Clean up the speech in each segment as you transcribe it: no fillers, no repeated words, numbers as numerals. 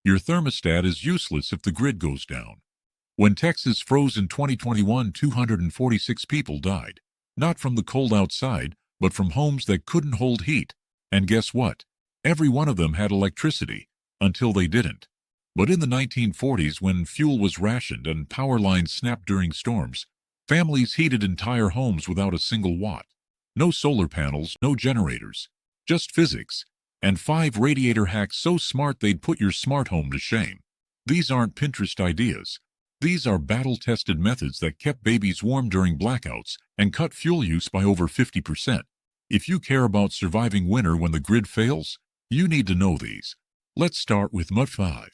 Your thermostat is useless if the grid goes down. When Texas froze in 2021, 246 people died. Not from the cold outside, but from homes that couldn't hold heat. And guess what? Every one of them had electricity, until they didn't. But in the 1940s, when fuel was rationed and power lines snapped during storms, families heated entire homes without a single watt. No solar panels, no generators. Just physics. And 5 radiator hacks so smart they'd put your smart home to shame. These aren't Pinterest ideas. These are battle-tested methods that kept babies warm during blackouts and cut fuel use by over 50%. If you care about surviving winter when the grid fails, you need to know these. Let's start with Mud 5.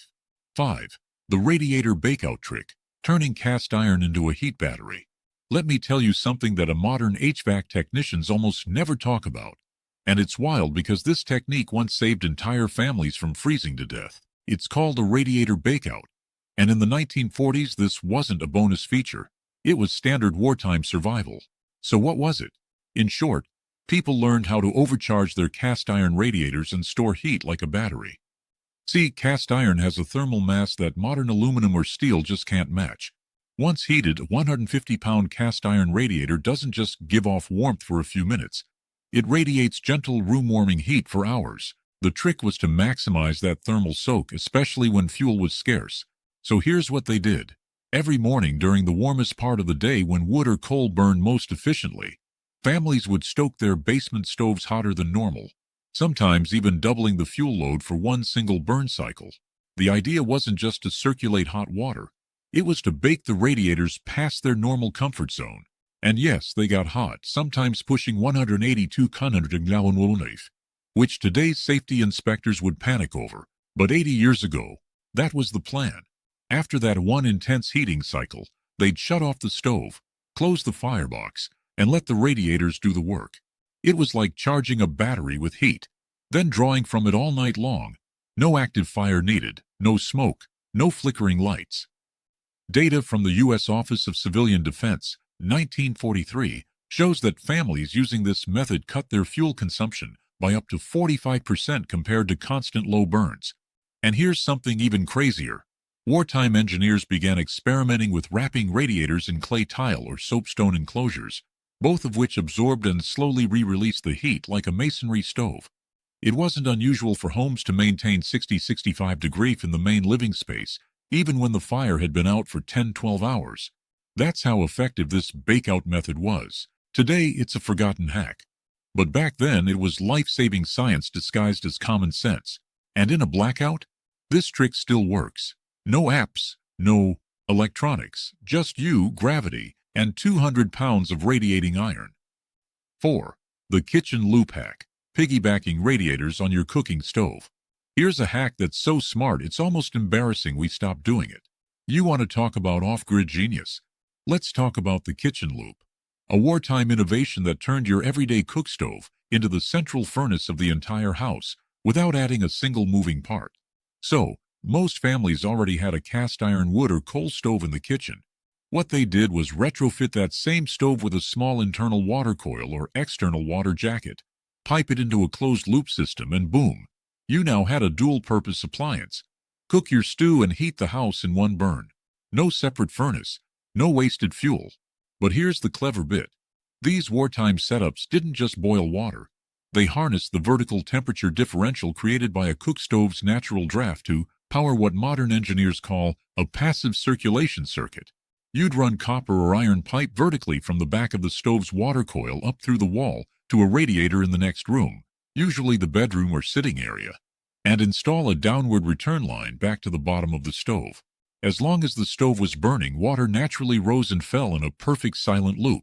5. The radiator bakeout trick, turning cast iron into a heat battery. Let me tell you something that a modern HVAC technicians almost never talk about. And it's wild because this technique once saved entire families from freezing to death. It's called a radiator bakeout. And in the 1940s, this wasn't a bonus feature. It was standard wartime survival. So what was it? In short, people learned how to overcharge their cast iron radiators and store heat like a battery. See, cast iron has a thermal mass that modern aluminum or steel just can't match. Once heated, a 150-pound cast iron radiator doesn't just give off warmth for a few minutes. It radiates gentle room-warming heat for hours. The trick was to maximize that thermal soak, especially when fuel was scarce. So here's what they did. Every morning during the warmest part of the day when wood or coal burned most efficiently, families would stoke their basement stoves hotter than normal, sometimes even doubling the fuel load for one single burn cycle. The idea wasn't just to circulate hot water. It was to bake the radiators past their normal comfort zone. And yes, they got hot, sometimes pushing 182 kn, which today's safety inspectors would panic over. But 80 years ago, that was the plan. After that one intense heating cycle, they'd shut off the stove, close the firebox, and let the radiators do the work. It was like charging a battery with heat, then drawing from it all night long. No active fire needed, no smoke, no flickering lights. Data from the U.S. Office of Civilian Defense, 1943, shows that families using this method cut their fuel consumption by up to 45% compared to constant low burns. And here's something even crazier. Wartime engineers began experimenting with wrapping radiators in clay tile or soapstone enclosures, both of which absorbed and slowly re-released the heat like a masonry stove. It wasn't unusual for homes to maintain 60-65 degrees in the main living space, even when the fire had been out for 10-12 hours. That's how effective this bakeout method was. Today, it's a forgotten hack. But back then, it was life-saving science disguised as common sense. And in a blackout, this trick still works. No apps, no electronics, just you, gravity, and 200 pounds of radiating iron. 4. The kitchen loop hack, piggybacking radiators on your cooking stove. Here's a hack that's so smart it's almost embarrassing we stopped doing it. You want to talk about off-grid genius? Let's talk about the kitchen loop, a wartime innovation that turned your everyday cook stove into the central furnace of the entire house without adding a single moving part. So, most families already had a cast iron wood or coal stove in the kitchen. What they did was retrofit that same stove with a small internal water coil or external water jacket, pipe it into a closed loop system, and boom, you now had a dual-purpose appliance. Cook your stew and heat the house in one burn. No separate furnace. No wasted fuel. But here's the clever bit. These wartime setups didn't just boil water. They harnessed the vertical temperature differential created by a cook stove's natural draft to power what modern engineers call a passive circulation circuit. You'd run copper or iron pipe vertically from the back of the stove's water coil up through the wall to a radiator in the next room, usually the bedroom or sitting area, and install a downward return line back to the bottom of the stove. As long as the stove was burning, water naturally rose and fell in a perfect silent loop,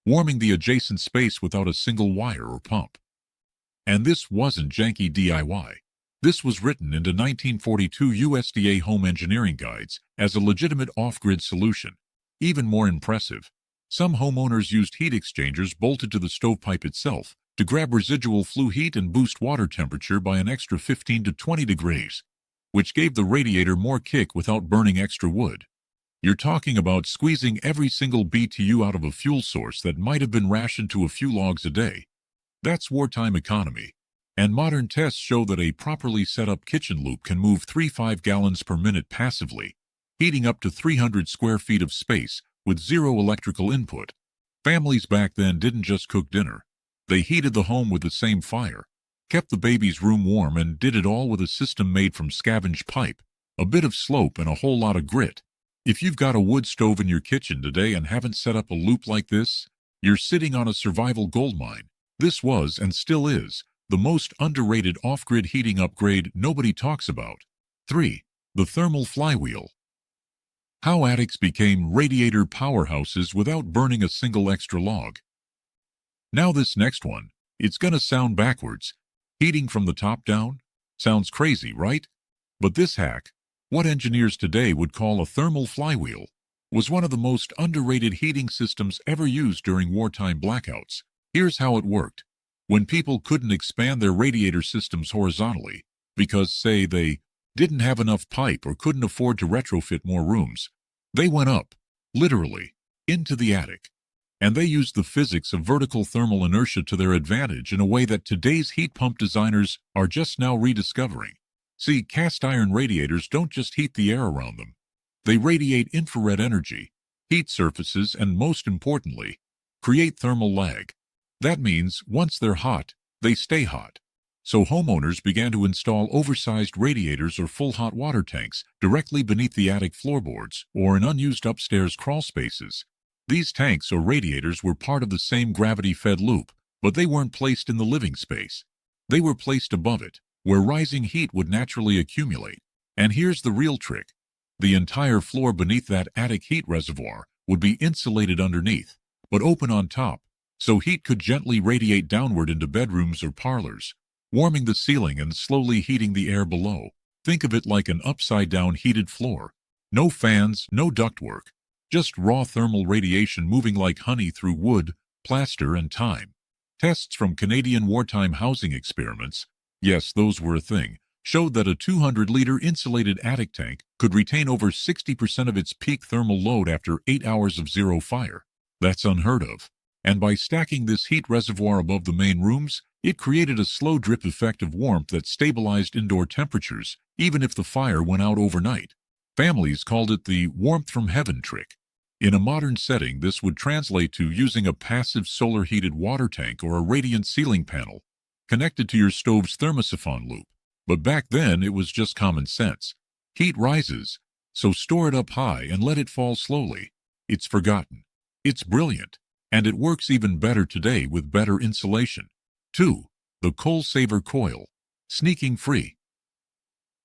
warming the adjacent space without a single wire or pump. And this wasn't janky DIY. This was written into 1942 USDA home engineering guides as a legitimate off-grid solution. Even more impressive, some homeowners used heat exchangers bolted to the stovepipe itself to grab residual flue heat and boost water temperature by an extra 15 to 20 degrees. Which gave the radiator more kick without burning extra wood. You're talking about squeezing every single BTU out of a fuel source that might have been rationed to a few logs a day. That's wartime economy. And modern tests show that a properly set up kitchen loop can move 3-5 gallons per minute passively, heating up to 300 square feet of space with zero electrical input. Families back then didn't just cook dinner. They heated the home with the same fire, kept the baby's room warm, and did it all with a system made from scavenged pipe, a bit of slope, and a whole lot of grit. If you've got a wood stove in your kitchen today and haven't set up a loop like this, you're sitting on a survival goldmine. This was, and still is, the most underrated off-grid heating upgrade nobody talks about. 3. The thermal flywheel. How attics became radiator powerhouses without burning a single extra log. Now this next one, it's gonna sound backwards. Heating from the top down? Sounds crazy, right? But this hack, what engineers today would call a thermal flywheel, was one of the most underrated heating systems ever used during wartime blackouts. Here's how it worked. When people couldn't expand their radiator systems horizontally, because, say, they didn't have enough pipe or couldn't afford to retrofit more rooms, they went up, literally, into the attic. And they used the physics of vertical thermal inertia to their advantage in a way that today's heat pump designers are just now rediscovering. See, cast iron radiators don't just heat the air around them. They radiate infrared energy, heat surfaces, and most importantly, create thermal lag. That means once they're hot, they stay hot. So homeowners began to install oversized radiators or full hot water tanks directly beneath the attic floorboards or in unused upstairs crawl spaces. These tanks or radiators were part of the same gravity-fed loop, but they weren't placed in the living space. They were placed above it, where rising heat would naturally accumulate. And here's the real trick. The entire floor beneath that attic heat reservoir would be insulated underneath, but open on top, so heat could gently radiate downward into bedrooms or parlors, warming the ceiling and slowly heating the air below. Think of it like an upside-down heated floor. No fans, no ductwork, just raw thermal radiation moving like honey through wood, plaster, and time. Tests from Canadian wartime housing experiments, yes, those were a thing, showed that a 200-liter insulated attic tank could retain over 60% of its peak thermal load after 8 hours of zero fire. That's unheard of. And by stacking this heat reservoir above the main rooms, it created a slow drip effect of warmth that stabilized indoor temperatures, even if the fire went out overnight. Families called it the warmth from heaven trick. In a modern setting, this would translate to using a passive solar-heated water tank or a radiant ceiling panel connected to your stove's thermosiphon loop. But back then, it was just common sense. Heat rises, so store it up high and let it fall slowly. It's forgotten. It's brilliant. And it works even better today with better insulation. 2. The Coal Saver Coil. Sneaking free.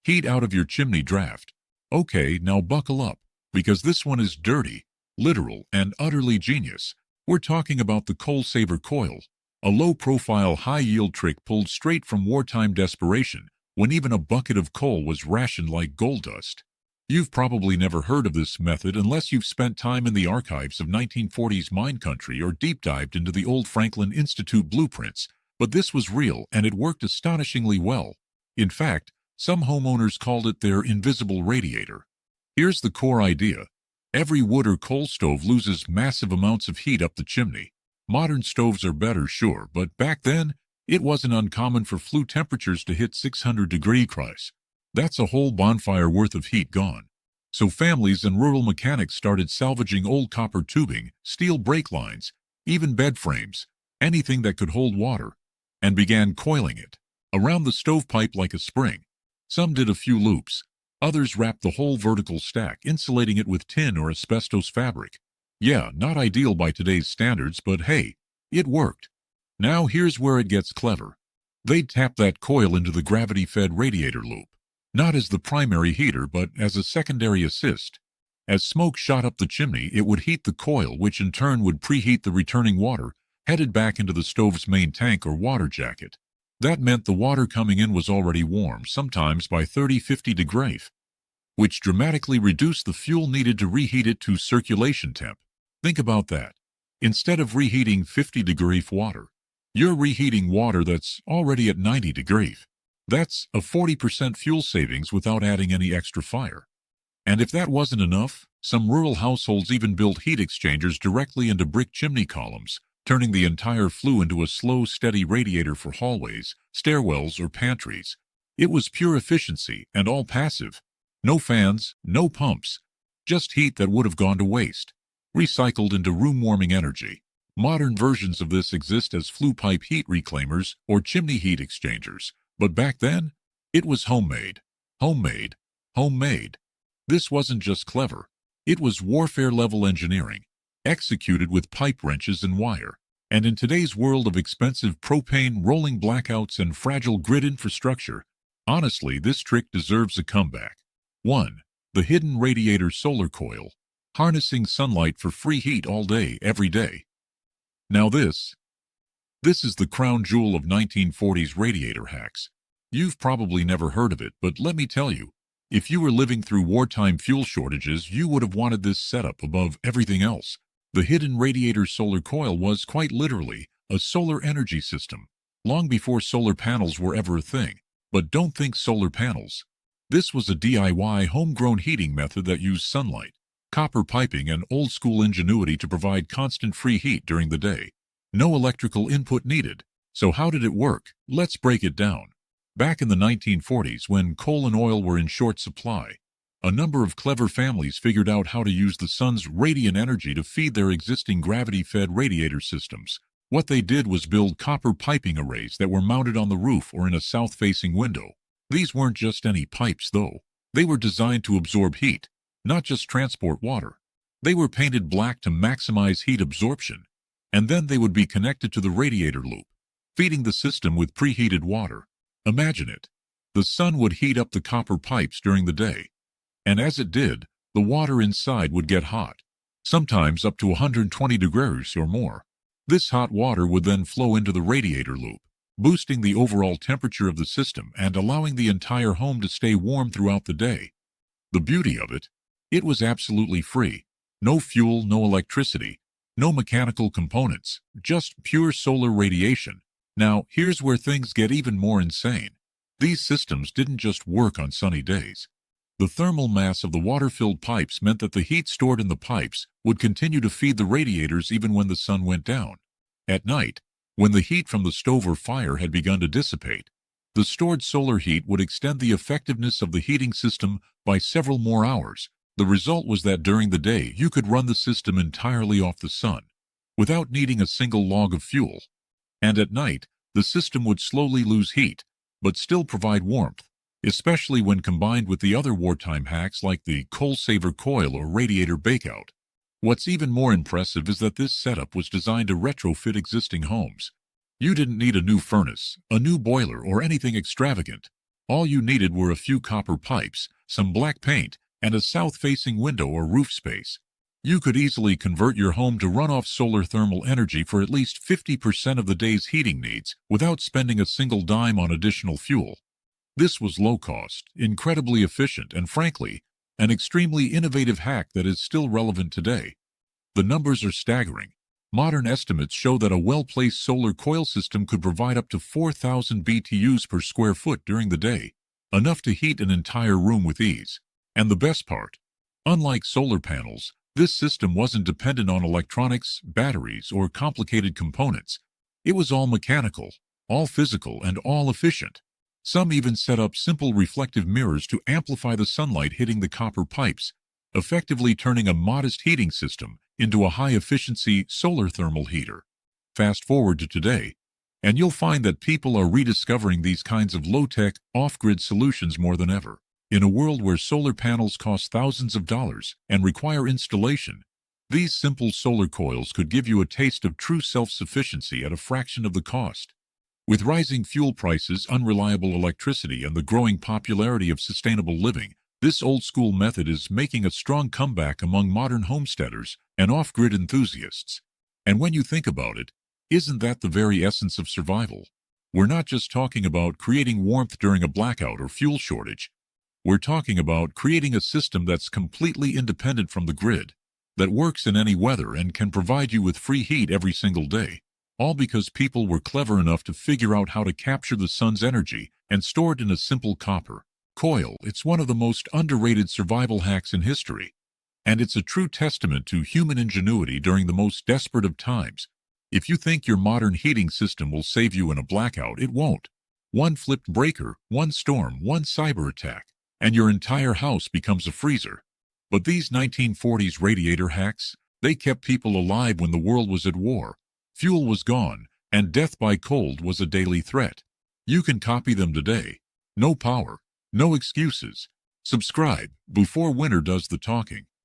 Heat out of your chimney draft. Okay, now buckle up, because this one is dirty, literal, and utterly genius. We're talking about the Coal Saver Coil, a low-profile, high-yield trick pulled straight from wartime desperation when even a bucket of coal was rationed like gold dust. You've probably never heard of this method unless you've spent time in the archives of 1940s mine country or deep-dived into the old Franklin Institute blueprints, but this was real and it worked astonishingly well. In fact, some homeowners called it their invisible radiator. Here's the core idea. Every wood or coal stove loses massive amounts of heat up the chimney. Modern stoves are better, sure, but back then, it wasn't uncommon for flue temperatures to hit 600-degree Celsius. That's a whole bonfire worth of heat gone. So families and rural mechanics started salvaging old copper tubing, steel brake lines, even bed frames, anything that could hold water, and began coiling it around the stovepipe like a spring. Some did a few loops. Others wrapped the whole vertical stack, insulating it with tin or asbestos fabric. Yeah, not ideal by today's standards, but hey, it worked. Now here's where it gets clever. They'd tap that coil into the gravity-fed radiator loop. Not as the primary heater, but as a secondary assist. As smoke shot up the chimney, it would heat the coil, which in turn would preheat the returning water, headed back into the stove's main tank or water jacket. That meant the water coming in was already warm, sometimes by 30-50 degrees, which dramatically reduced the fuel needed to reheat it to circulation temp. Think about that. Instead of reheating 50-degree water, you're reheating water that's already at 90 degrees. That's a 40% fuel savings without adding any extra fire. And if that wasn't enough, some rural households even built heat exchangers directly into brick chimney columns, turning the entire flue into a slow, steady radiator for hallways, stairwells, or pantries. It was pure efficiency and all passive. No fans, no pumps, just heat that would have gone to waste, recycled into room-warming energy. Modern versions of this exist as flue pipe heat reclaimers or chimney heat exchangers, but back then, it was homemade. Homemade. Homemade. This wasn't just clever. It was warfare-level engineering, executed with pipe wrenches and wire. And in today's world of expensive propane, rolling blackouts, and fragile grid infrastructure, honestly, this trick deserves a comeback. 1. The hidden radiator solar coil, harnessing sunlight for free heat all day, every day. Now this is the crown jewel of 1940s radiator hacks. You've probably never heard of it, but let me tell you, if you were living through wartime fuel shortages, you would have wanted this setup above everything else. The hidden radiator solar coil was, quite literally, a solar energy system, long before solar panels were ever a thing. But don't think solar panels. This was a DIY homegrown heating method that used sunlight, copper piping, and old-school ingenuity to provide constant free heat during the day. No electrical input needed. So how did it work? Let's break it down. Back in the 1940s, when coal and oil were in short supply, a number of clever families figured out how to use the sun's radiant energy to feed their existing gravity-fed radiator systems. What they did was build copper piping arrays that were mounted on the roof or in a south-facing window. These weren't just any pipes, though. They were designed to absorb heat, not just transport water. They were painted black to maximize heat absorption, and then they would be connected to the radiator loop, feeding the system with preheated water. Imagine it. The sun would heat up the copper pipes during the day, and as it did, the water inside would get hot, sometimes up to 120 degrees or more. This hot water would then flow into the radiator loop, boosting the overall temperature of the system and allowing the entire home to stay warm throughout the day. The beauty of it, it was absolutely free. No fuel, no electricity, no mechanical components, just pure solar radiation. Now, here's where things get even more insane. These systems didn't just work on sunny days. The thermal mass of the water-filled pipes meant that the heat stored in the pipes would continue to feed the radiators even when the sun went down. At night, when the heat from the stove or fire had begun to dissipate, the stored solar heat would extend the effectiveness of the heating system by several more hours. The result was that during the day you could run the system entirely off the sun, without needing a single log of fuel. And at night, the system would slowly lose heat, but still provide warmth, especially when combined with the other wartime hacks like the coal-saver coil or radiator bakeout. What's even more impressive is that this setup was designed to retrofit existing homes. You didn't need a new furnace, a new boiler, or anything extravagant. All you needed were a few copper pipes, some black paint, and a south-facing window or roof space. You could easily convert your home to run off solar thermal energy for at least 50% of the day's heating needs without spending a single dime on additional fuel. This was low-cost, incredibly efficient, and frankly, an extremely innovative hack that is still relevant today. The numbers are staggering. Modern estimates show that a well-placed solar coil system could provide up to 4,000 BTUs per square foot during the day, enough to heat an entire room with ease. And the best part, unlike solar panels, this system wasn't dependent on electronics, batteries, or complicated components. It was all mechanical, all physical, and all efficient. Some even set up simple reflective mirrors to amplify the sunlight hitting the copper pipes, effectively turning a modest heating system into a high-efficiency solar thermal heater. Fast forward to today, and you'll find that people are rediscovering these kinds of low-tech, off-grid solutions more than ever. In a world where solar panels cost thousands of dollars and require installation, these simple solar coils could give you a taste of true self-sufficiency at a fraction of the cost. With rising fuel prices, unreliable electricity, and the growing popularity of sustainable living, this old-school method is making a strong comeback among modern homesteaders and off-grid enthusiasts. And when you think about it, isn't that the very essence of survival? We're not just talking about creating warmth during a blackout or fuel shortage. We're talking about creating a system that's completely independent from the grid, that works in any weather and can provide you with free heat every single day. All because people were clever enough to figure out how to capture the sun's energy and store it in a simple copper coil. It's one of the most underrated survival hacks in history, and it's a true testament to human ingenuity during the most desperate of times. If you think your modern heating system will save you in a blackout, it won't. One flipped breaker, one storm, one cyber attack, and your entire house becomes a freezer. But these 1940s radiator hacks, they kept people alive when the world was at war. Fuel was gone, and death by cold was a daily threat. You can copy them today. No power, no excuses. Subscribe before winter does the talking.